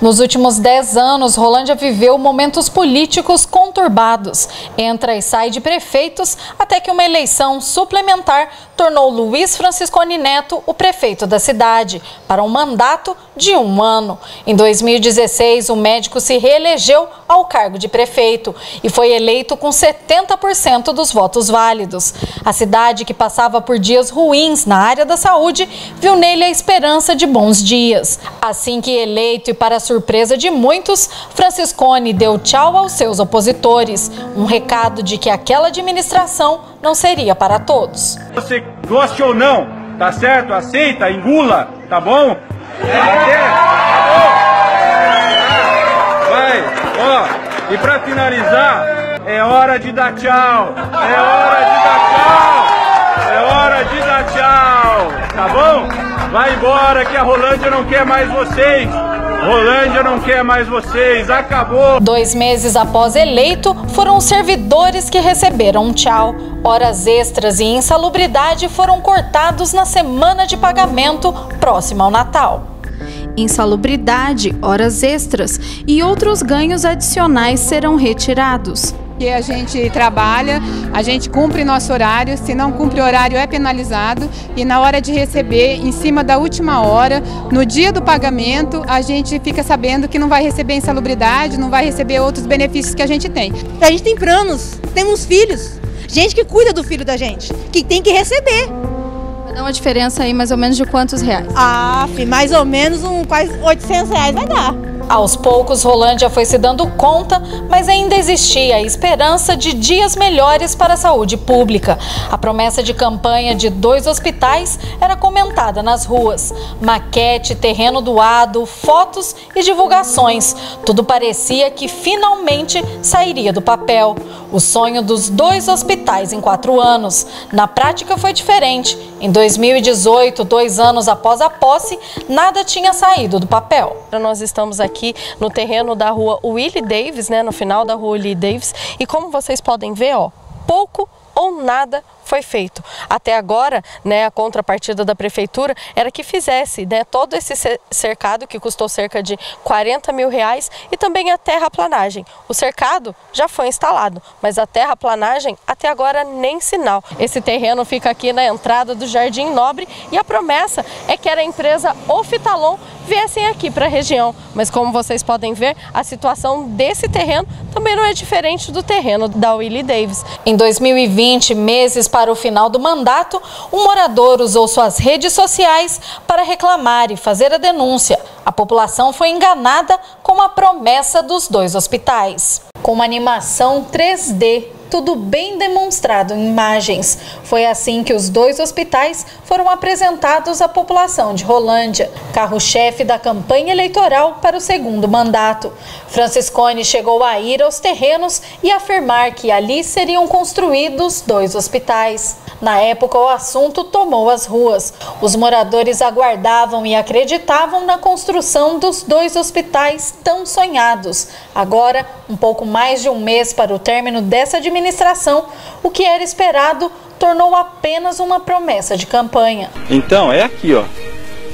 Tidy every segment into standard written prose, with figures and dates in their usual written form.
Nos últimos 10 anos, Rolândia viveu momentos políticos conturbados. Entra e sai de prefeitos, até que uma eleição suplementar tornou Luiz Franciscone Neto o prefeito da cidade, para um mandato de 1 ano. Em 2016, o médico se reelegeu ao cargo de prefeito e foi eleito com 70% dos votos válidos. A cidade, que passava por dias ruins na área da saúde, viu nele a esperança de bons dias. Assim que eleito e para surpresa de muitos, Franciscone deu tchau aos seus opositores. Um recado de que aquela administração não seria para todos. Você goste ou não, tá certo? Aceita, engula, tá bom? Vai, ó, e pra finalizar, é hora de dar tchau, é hora de dar tchau, é hora de dar tchau, tá bom? Vai embora que a Rolândia não quer mais vocês. Rolândia não quer mais vocês, acabou! 2 meses após eleito, foram os servidores que receberam um tchau. Horas extras e insalubridade foram cortados na semana de pagamento próxima ao Natal. Insalubridade, horas extras e outros ganhos adicionais serão retirados. Que a gente trabalha, a gente cumpre nosso horário, se não cumpre horário é penalizado e na hora de receber, em cima da última hora, no dia do pagamento, a gente fica sabendo que não vai receber insalubridade, não vai receber outros benefícios que a gente tem. A gente tem planos, temos filhos, gente que cuida do filho da gente, que tem que receber. Vai dar uma diferença aí mais ou menos de quantos reais? Mais ou menos quase R$800 vai dar. Aos poucos, Rolândia foi se dando conta, mas ainda existia a esperança de dias melhores para a saúde pública. A promessa de campanha de 2 hospitais era comentada nas ruas. Maquete, terreno doado, fotos e divulgações. Tudo parecia que finalmente sairia do papel. O sonho dos 2 hospitais em 4 anos. Na prática foi diferente. Em 2018, 2 anos após a posse, nada tinha saído do papel. Nós estamos aqui no terreno da rua Willie Davis, no final da rua Willie Davis, e como vocês podem ver, pouco ou nada foi feito. Até agora, a contrapartida da prefeitura era que fizesse todo esse cercado, que custou cerca de R$40 mil, e também a terraplanagem. O cercado já foi instalado, mas a terraplanagem até agora nem sinal. Esse terreno fica aqui na entrada do Jardim Nobre e a promessa é que era a empresa Oftalon viessem aqui para a região. Mas como vocês podem ver, a situação desse terreno também não é diferente do terreno da Willie Davis. Em 2020, meses para o final do mandato, um morador usou suas redes sociais para reclamar e fazer a denúncia. A população foi enganada com a promessa dos 2 hospitais. Com uma animação 3D, tudo bem demonstrado em imagens. Foi assim que os 2 hospitais foram apresentados à população de Rolândia, carro-chefe da campanha eleitoral para o 2º mandato. Franciscone chegou a ir aos terrenos e afirmar que ali seriam construídos 2 hospitais. Na época, o assunto tomou as ruas. Os moradores aguardavam e acreditavam na construção dos 2 hospitais tão sonhados. Agora, um pouco mais de 1 mês para o término dessa administração, o que era esperado tornou apenas uma promessa de campanha. Então, é aqui,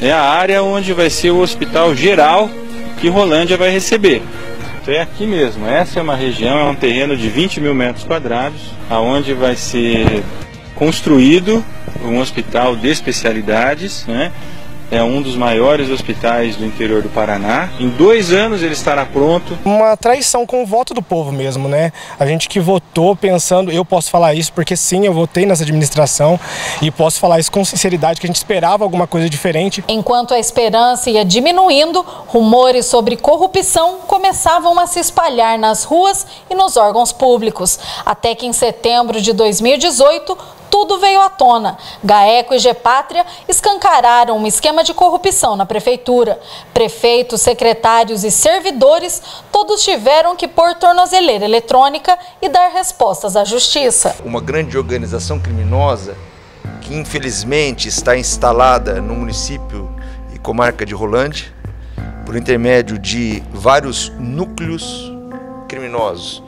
é a área onde vai ser o hospital geral que Rolândia vai receber. Então é aqui mesmo, essa é uma região, é um terreno de 20 mil metros quadrados, aonde vai ser construído um hospital de especialidades, É um dos maiores hospitais do interior do Paraná. Em 2 anos ele estará pronto. Uma traição com o voto do povo mesmo, A gente que votou pensando, eu posso falar isso porque sim, eu votei nessa administração e posso falar isso com sinceridade, que a gente esperava alguma coisa diferente. Enquanto a esperança ia diminuindo, rumores sobre corrupção começavam a se espalhar nas ruas e nos órgãos públicos. Até que em setembro de 2018, tudo veio à tona. GAECO e Gepátria escancararam um esquema de corrupção na prefeitura. Prefeitos, secretários e servidores, todos tiveram que pôr tornozeleira eletrônica e dar respostas à justiça. Uma grande organização criminosa que infelizmente está instalada no município e comarca de Rolândia, por intermédio de vários núcleos criminosos.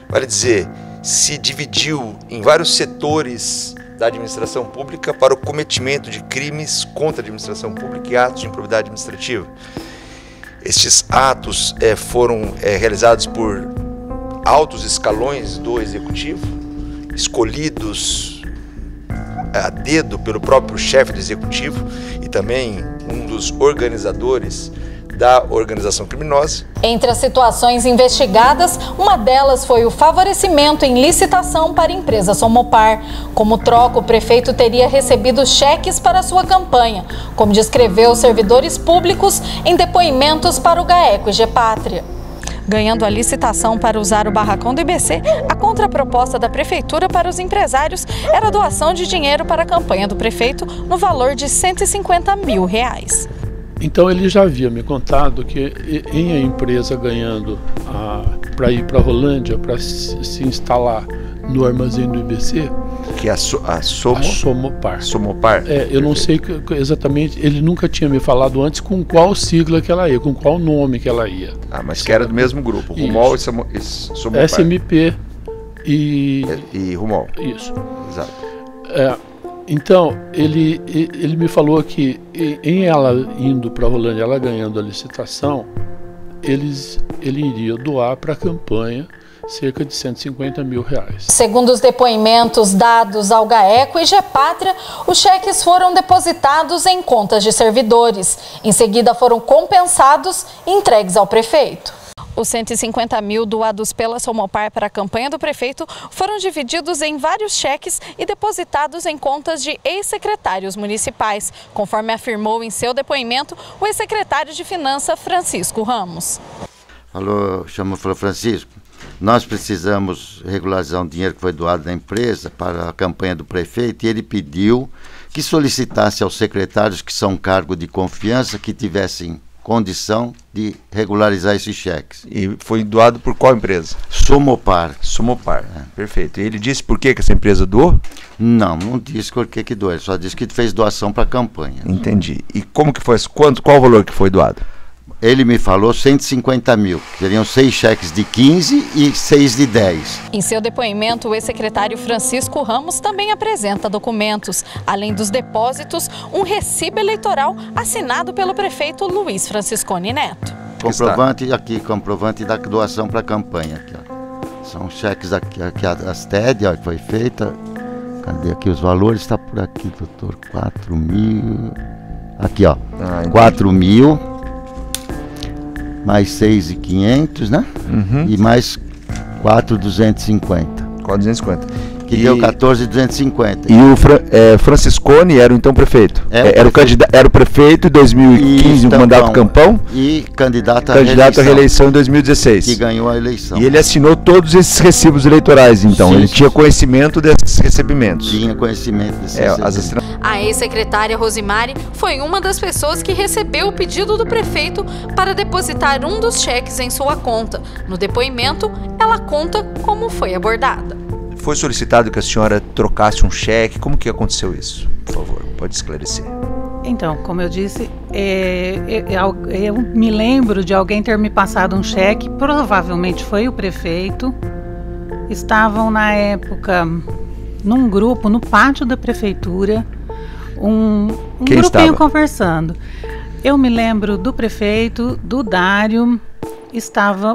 Vale dizer, se dividiu em vários setores da administração pública para o cometimento de crimes contra a administração pública e atos de improbidade administrativa. Estes atos foram realizados por altos escalões do Executivo, escolhidos a dedo pelo próprio chefe do Executivo e também um dos organizadores da organização criminosa. Entre as situações investigadas, uma delas foi o favorecimento em licitação para a empresa Somopar. Como troca, o prefeito teria recebido cheques para sua campanha, como descreveu os servidores públicos em depoimentos para o GAECO e Gepátria. Ganhando a licitação para usar o barracão do IBC, a contraproposta da prefeitura para os empresários era a doação de dinheiro para a campanha do prefeito no valor de R$150 mil. Então ele já havia me contado que em a empresa ganhando para ir para Rolândia, para se instalar no armazém do IBC, que é a Somopar. Somopar. Eu não sei exatamente, ele nunca tinha me falado antes com qual sigla que ela ia, com qual nome que ela ia. Mas que era do mesmo grupo, Rumol e Somopar. SMP e Rumol. Isso. Exato. Então, ele me falou que em ela indo para Rolândia, ela ganhando a licitação, ele iria doar para a campanha cerca de R$150 mil. Segundo os depoimentos dados ao GAECO e Gepátria, os cheques foram depositados em contas de servidores. Em seguida, foram compensados e entregues ao prefeito. Os R$150 mil doados pela Somopar para a campanha do prefeito foram divididos em vários cheques e depositados em contas de ex-secretários municipais, conforme afirmou em seu depoimento o ex-secretário de Finanças, Francisco Ramos. Falou Francisco, nós precisamos regularizar um dinheiro que foi doado da empresa para a campanha do prefeito e ele pediu que solicitasse aos secretários que são cargo de confiança que tivessem condição de regularizar esses cheques. E foi doado por qual empresa? Somopar. Somopar, perfeito. E ele disse por que essa empresa doou? Não disse por que doou, ele só disse que fez doação para a campanha. Entendi. E como que foi? Qual o valor que foi doado? Ele me falou 150 mil, que seriam 6 cheques de 15 e 6 de 10. Em seu depoimento, o ex-secretário Francisco Ramos também apresenta documentos. Além dos depósitos, um recibo eleitoral assinado pelo prefeito Luiz Franciscone Neto. Comprovante da doação para a campanha. Aqui, ó. São cheques aqui as TED, ó, que foi feita. Cadê aqui os valores? Está por aqui, doutor. 4 mil. Aqui, ó. 4 mil. Mais 6.500, né? E mais 4.250. 4.250. Que deu 14.250. E o Franciscone era então prefeito? Era o prefeito em 2015, o mandato Campão? E candidato à reeleição em 2016. Que ganhou a eleição. E ele assinou todos esses recibos eleitorais, então? Sim, ele tinha conhecimento desses recebimentos? Tinha conhecimento desses recebimentos. A ex-secretária Rosimari foi uma das pessoas que recebeu o pedido do prefeito para depositar um dos cheques em sua conta. No depoimento, ela conta como foi abordada. Foi solicitado que a senhora trocasse um cheque? Como que aconteceu isso? Por favor, pode esclarecer. Então, como eu disse, eu me lembro de alguém ter me passado um cheque, provavelmente foi o prefeito. Estavam na época num grupo no pátio da prefeitura, um grupinho estava conversando. Eu me lembro do prefeito, do Dário,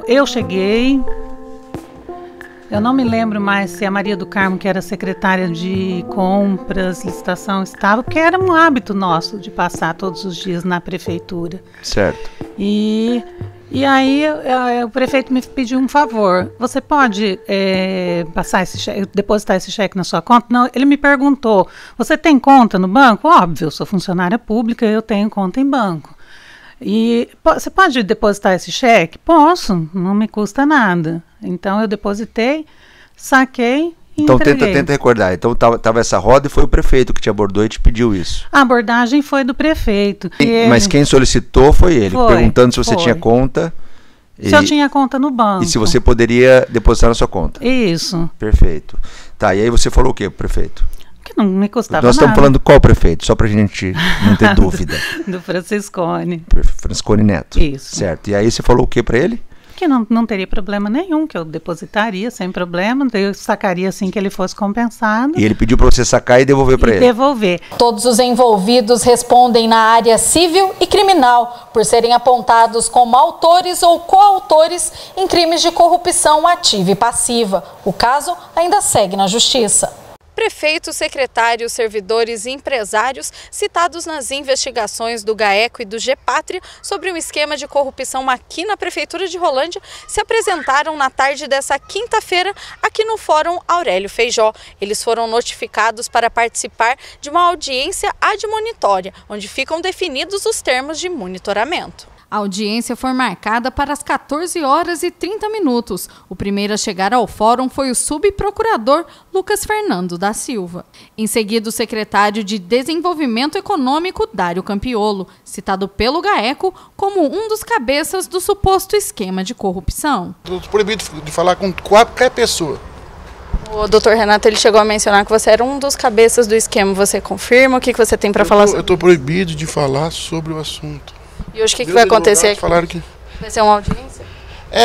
eu cheguei. Eu não me lembro mais se a Maria do Carmo, que era secretária de compras, licitação, estava, porque era um hábito nosso de passar todos os dias na prefeitura. Certo. E aí o prefeito me pediu um favor. Você pode passar esse cheque, depositar esse cheque na sua conta? Não, ele me perguntou, você tem conta no banco? Óbvio, eu sou funcionária pública, eu tenho conta em banco. E você pode depositar esse cheque? Posso, não me custa nada. Então eu depositei, saquei e então entreguei. tenta recordar. Então tava essa roda e foi o prefeito que te abordou e te pediu isso. A abordagem foi do prefeito. Mas quem solicitou foi ele, perguntando se você tinha conta. Se eu tinha conta no banco. E se você poderia depositar na sua conta. Isso. Perfeito. Tá, e aí você falou o que, prefeito? Que não me custava nada. Nós estamos falando qual prefeito? Só pra gente não ter dúvida. Do Franciscone. Franciscone Neto. Isso. Certo. E aí você falou o que pra ele? Que não teria problema nenhum, que eu depositaria sem problema, eu sacaria assim que ele fosse compensado. E ele pediu para você sacar e devolver para ele? Devolver. Todos os envolvidos respondem na área civil e criminal por serem apontados como autores ou coautores em crimes de corrupção ativa e passiva. O caso ainda segue na Justiça. Prefeitos, secretários, servidores e empresários citados nas investigações do GAECO e do Gepátria sobre um esquema de corrupção aqui na Prefeitura de Rolândia se apresentaram na tarde dessa quinta-feira aqui no Fórum Aurélio Feijó. Eles foram notificados para participar de uma audiência admonitória, onde ficam definidos os termos de monitoramento. A audiência foi marcada para as 14h30. O primeiro a chegar ao fórum foi o subprocurador Lucas Fernando da Silva. Em seguida, o secretário de Desenvolvimento Econômico, Dário Campiolo, citado pelo GAECO como um dos cabeças do suposto esquema de corrupção. Estou proibido de falar com qualquer pessoa. O doutor Renato ele chegou a mencionar que você era um dos cabeças do esquema. Você confirma? O que você tem para falar sobre? Eu estou proibido de falar sobre o assunto. E hoje o que vai acontecer aqui? Falaram que... Vai ser uma audiência?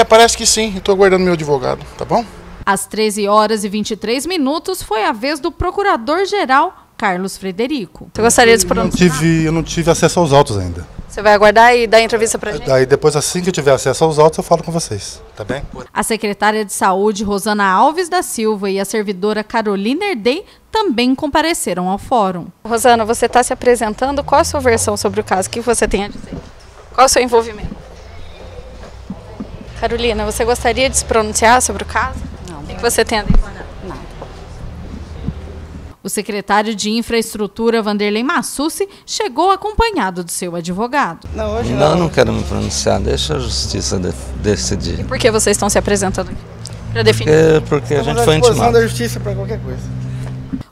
Parece que sim. Estou aguardando meu advogado, tá bom? Às 13h23 foi a vez do procurador-geral Carlos Frederico. Você gostaria de se pronunciar? Eu não tive acesso aos autos ainda. Você vai aguardar e dar entrevista pra gente? Daí depois, assim que eu tiver acesso aos autos, eu falo com vocês, tá bem? A secretária de Saúde, Rosana Alves da Silva, e a servidora Carolina Herdey também compareceram ao fórum. Rosana, você está se apresentando. Qual a sua versão sobre o caso? O que você tem a dizer? Qual o seu envolvimento? Carolina, você gostaria de se pronunciar sobre o caso? Não. O que você tem a declarar? Não. O secretário de Infraestrutura, Vanderlei Massucci, chegou acompanhado do seu advogado. Não quero me pronunciar, deixa a justiça decidir. E por que vocês estão se apresentando aqui? Para definir? Porque a gente foi intimado. Da justiça para qualquer coisa.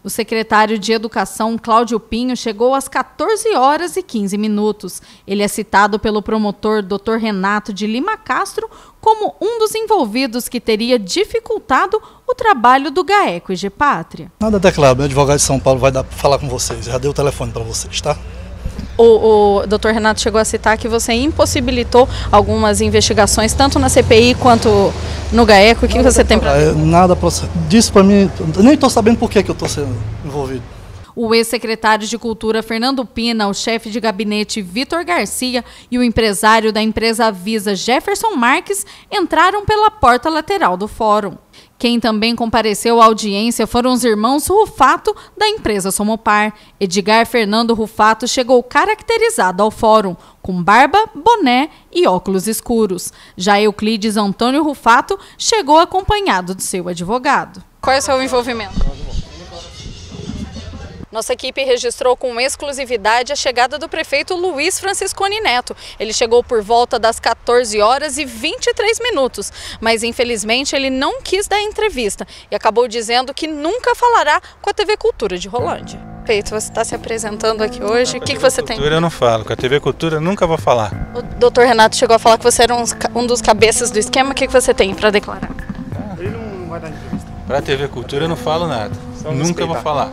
O secretário de Educação, Cláudio Pinho, chegou às 14h15. Ele é citado pelo promotor Dr. Renato de Lima Castro como um dos envolvidos que teria dificultado o trabalho do GAECO e Gepátria. Nada declarado, meu advogado de São Paulo vai falar com vocês, já dei o telefone para vocês, tá? O Dr. Renato chegou a citar que você impossibilitou algumas investigações, tanto na CPI quanto no GAECO. O que você tem para... Nada disso para mim, eu nem estou sabendo por que eu estou sendo envolvido. O ex-secretário de Cultura, Fernando Pina, o chefe de gabinete, Vitor Garcia, e o empresário da empresa Visa, Jefferson Marques, entraram pela porta lateral do fórum. Quem também compareceu à audiência foram os irmãos Rufato, da empresa Somopar. Edgar Fernando Rufato chegou caracterizado ao fórum, com barba, boné e óculos escuros. Já Euclides Antônio Rufato chegou acompanhado de seu advogado. Qual é o seu envolvimento? Nossa equipe registrou com exclusividade a chegada do prefeito Luiz Franciscone Neto. Ele chegou por volta das 14h23, mas infelizmente ele não quis dar entrevista e acabou dizendo que nunca falará com a TV Cultura de Rolândia. Prefeito, você está se apresentando aqui hoje, o que você tem? Cultura eu não falo, com a TV Cultura eu nunca vou falar. O doutor Renato chegou a falar que você era um dos cabeças do esquema, o que você tem para declarar? Ele não vai dar entrevista. Para a TV Cultura eu não falo nada, nunca vou falar.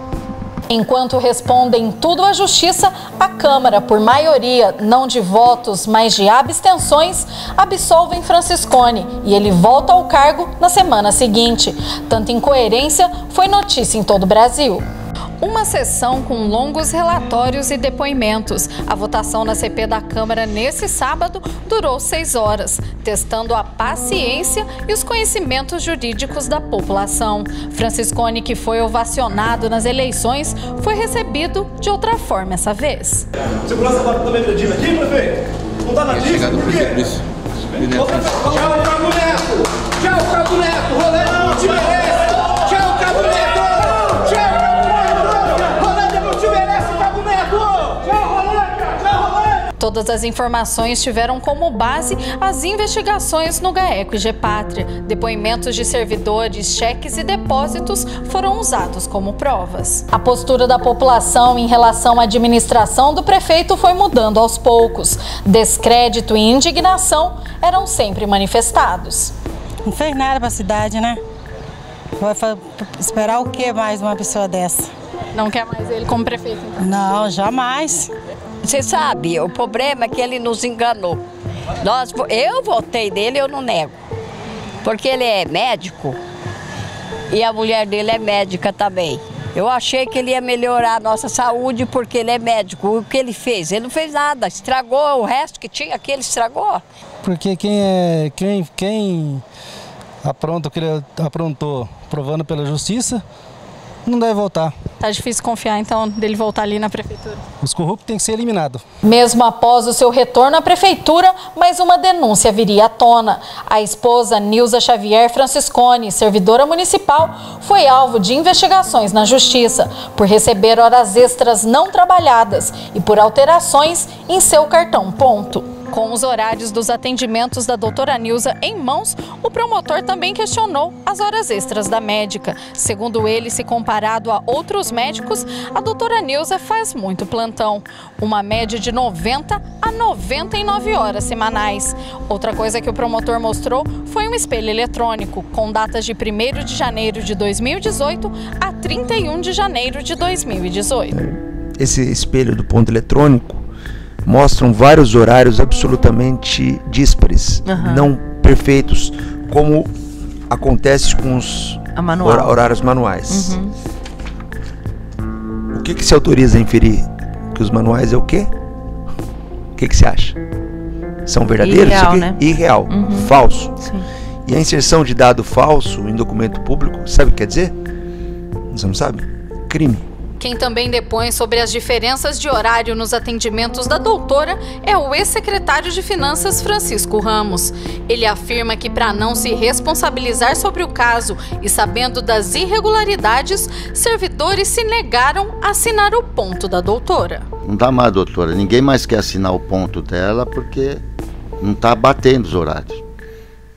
Enquanto respondem tudo à Justiça, a Câmara, por maioria, não de votos, mas de abstenções, absolvem Franciscone e ele volta ao cargo na semana seguinte. Tanta incoerência foi notícia em todo o Brasil. Uma sessão com longos relatórios e depoimentos. A votação na CP da Câmara nesse sábado durou 6 horas, testando a paciência e os conhecimentos jurídicos da população. Franciscone, que foi ovacionado nas eleições, foi recebido de outra forma essa vez. Segurança está também agredindo aqui, prefeito? Não está na lista, por quê? Tchau, Cabo Neto! Tchau, Cabo Neto! Rolando não te merece! Tchau, Cabo Neto! Todas as informações tiveram como base as investigações no GAECO e Gepátria. Depoimentos de servidores, cheques e depósitos foram usados como provas. A postura da população em relação à administração do prefeito foi mudando aos poucos. Descrédito e indignação eram sempre manifestados. Não fez nada para a cidade, né? Vai esperar o que mais uma pessoa dessa? Não quer mais ele como prefeito, então? Não, jamais. Você sabe, o problema é que ele nos enganou. Eu votei nele, eu não nego. Porque ele é médico e a mulher dele é médica também. Eu achei que ele ia melhorar a nossa saúde porque ele é médico. O que ele fez? Ele não fez nada, estragou o resto que tinha aqui, ele estragou. Porque quem apronta o que ele aprontou, provando pela justiça, não deve voltar. Tá difícil confiar, então, dele voltar ali na prefeitura? Os corruptos têm que ser eliminados. Mesmo após o seu retorno à prefeitura, mais uma denúncia viria à tona. A esposa Nilza Xavier Franciscone, servidora municipal, foi alvo de investigações na justiça por receber horas extras não trabalhadas e por alterações em seu cartão ponto. Com os horários dos atendimentos da doutora Nilza em mãos, o promotor também questionou as horas extras da médica. Segundo ele, se comparado a outros médicos, a doutora Nilza faz muito plantão, uma média de 90 a 99 horas semanais. Outra coisa que o promotor mostrou foi um espelho eletrônico, com datas de 1º de janeiro de 2018 a 31 de janeiro de 2018. Esse espelho do ponto eletrônico mostram vários horários absolutamente díspares, não perfeitos, como acontece com os horários manuais. O que se autoriza a inferir? Que os manuais é o quê? O que você acha? São verdadeiros? Irreal, né? Irreal, falso. Sim. E a inserção de dado falso em documento público, sabe o que quer dizer? Você não sabe? Crime. Quem também depõe sobre as diferenças de horário nos atendimentos da doutora é o ex-secretário de Finanças Francisco Ramos. Ele afirma que, para não se responsabilizar sobre o caso e sabendo das irregularidades, servidores se negaram a assinar o ponto da doutora. Não dá mais, doutora. Ninguém mais quer assinar o ponto dela porque não está batendo os horários.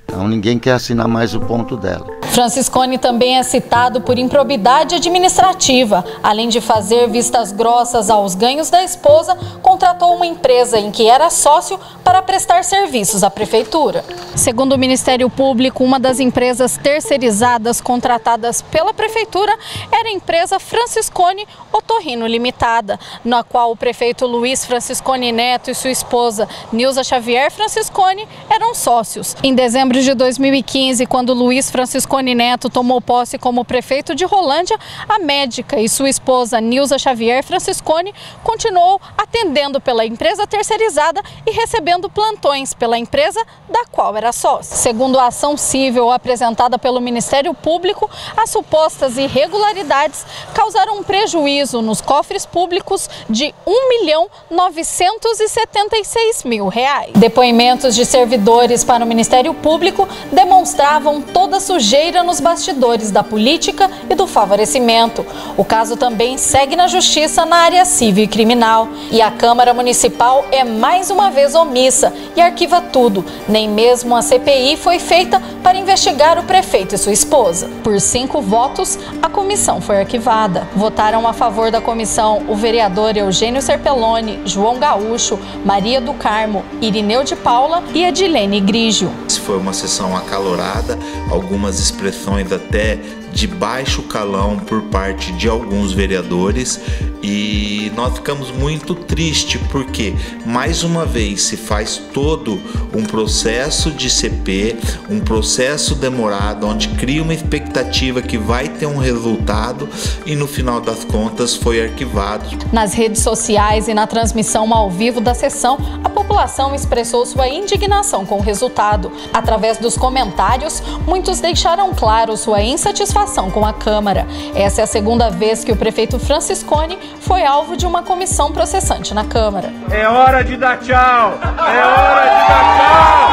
Então ninguém quer assinar mais o ponto dela. Franciscone também é citado por improbidade administrativa. Além de fazer vistas grossas aos ganhos da esposa, contratou uma empresa em que era sócio para prestar serviços à prefeitura. Segundo o Ministério Público, uma das empresas terceirizadas contratadas pela prefeitura era a empresa Franciscone Otorrino Limitada, na qual o prefeito Luiz Franciscone Neto e sua esposa Nilza Xavier Franciscone eram sócios. Em dezembro de 2015, quando Luiz Franciscone Neto tomou posse como prefeito de Rolândia, a médica e sua esposa Nilza Xavier Franciscone continuou atendendo pela empresa terceirizada e recebendo plantões pela empresa da qual era sócio. Segundo a ação civil apresentada pelo Ministério Público, as supostas irregularidades causaram um prejuízo nos cofres públicos de R$1.976.000. Depoimentos de servidores para o Ministério Público demonstravam toda a sujeira nos bastidores da política e do favorecimento. O caso também segue na Justiça na área civil e criminal. E a Câmara Municipal é mais uma vez omissa e arquiva tudo. Nem mesmo a CPI foi feita para investigar o prefeito e sua esposa. Por 5 votos, a comissão foi arquivada. Votaram a favor da comissão o vereador Eugênio Serpelloni, João Gaúcho, Maria do Carmo, Irineu de Paula e Edilene Grigio. Foi uma sessão acalorada, algumas expressões até de baixo calão por parte de alguns vereadores, e nós ficamos muito tristes porque mais uma vez se faz todo um processo de CP, um processo demorado, onde cria uma expectativa que vai ter um resultado e no final das contas foi arquivado. Nas redes sociais e na transmissão ao vivo da sessão, a população expressou sua indignação com o resultado. Através dos comentários, muitos deixaram claro sua insatisfação com a Câmara. Essa é a segunda vez que o prefeito Franciscone foi alvo de uma comissão processante na Câmara. É hora de dar tchau! É hora de dar tchau!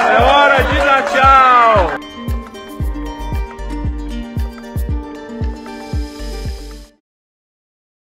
É hora de